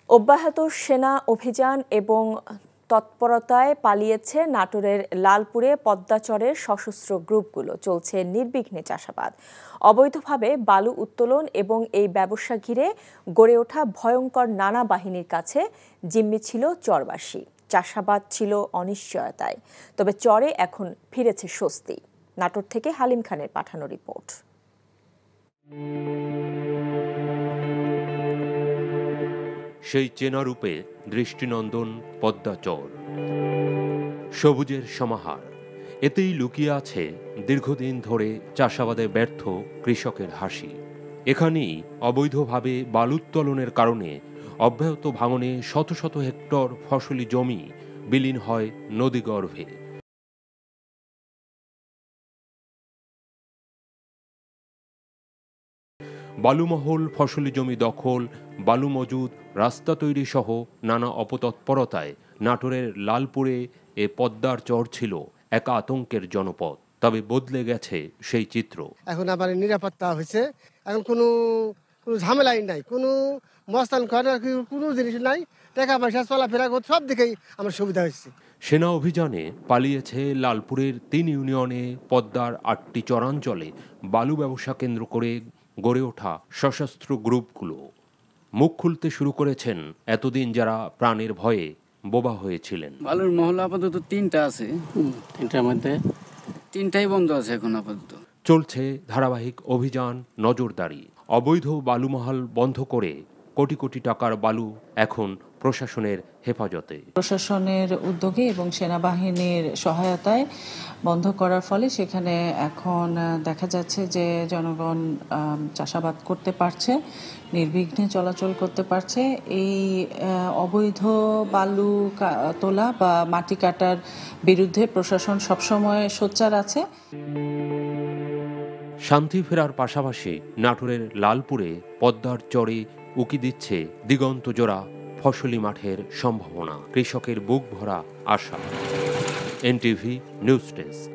অব্যাহত সেনা অভিযান এবং তৎপরতায় পালিয়েছে নাটোরের লালপুরে পদ্মাচরের সশস্ত্র গ্রুপগুলো। চলছে নির্বিঘ্নে চাষাবাদ। অবৈধভাবে বালু উত্তোলন এবং এই ব্যবসা ঘিরে গড়ে ওঠা ভয়ঙ্কর নানা বাহিনীর কাছে জিম্মি ছিল চরবাসী। চাষাবাদ ছিল অনিশ্চয়তায়, তবে চরে এখন ফিরেছে স্বস্তি। নাটোর থেকে হালিম খানের পাঠানো রিপোর্ট। সেই চেনা রূপে দৃষ্টিনন্দন পদ্মাচর, সবুজের সমাহার। এতেই লুকিয়ে আছে দীর্ঘদিন ধরে চাষাবাদে ব্যর্থ কৃষকের হাসি। এখানেই অবৈধভাবে বালুত্তোলনের কারণে অব্যাহত ভাঙনে শত শত হেক্টর ফসলি জমি বিলীন হয় নদীগর্ভে। বালুমহল, ফসলি জমি দখল, বালু মজুদ, রাস্তা তৈরি সহ নানা অপতৎপরতায় নাটোরের লালপুরে এ পদ্মার চর ছিল এক আতঙ্কের জনপদ। তবে বদলে গেছে সেই চিত্র। এখন আবার নিরাপত্তা হয়েছে, এখন কোনো ঝামেলাই নাই, কোনো মস্তান করার কোনো জিনিস নাই, টাকা পয়সা চলাফেরা সব দিকেই আমার সুবিধা হয়েছে। সেনা অভিযানে পালিয়েছে লালপুরের ৩ ইউনিয়নে পদ্মার ৮টি চরাঞ্চলে বালু ব্যবসা কেন্দ্র করে গড়ে ওঠা সশস্ত্র গ্রুপগুলো। মুখ খুলতে শুরু করেছেন এতদিন যারা প্রাণের ভয়ে বোবা হয়েছিলেন। বালুর মহল আপাতত ৩টা আছে, ৩টার মধ্যে ৩টাই বন্ধ আছে এখন আপাতত। চলছে ধারাবাহিক অভিযান, নজরদারি। অবৈধ বালুমহল বন্ধ করে কোটি কোটি টাকার বালু এখন প্রশাসনের হেফাজতে। প্রশাসনের উদ্যোগে এবং সেনাবাহিনীর সহায়তায় বন্ধ করার ফলে সেখানে এখন দেখা যাচ্ছে যে জনগণ চাষাবাদ করতে পারছে, নির্বিঘ্নে চলাচল করতে পারছে। এই অবৈধ বালু তোলা বা মাটি কাটার বিরুদ্ধে প্রশাসন সবসময় সোচ্চার আছে। শান্তি ফেরার পাশাপাশি নাটোরের লালপুরে পদ্মার চরে উকি দিচ্ছে দিগন্ত জোড়া ফসলি মাঠের সম্ভাবনা, কৃষকের বুক ভরা আশা। NTV news desk.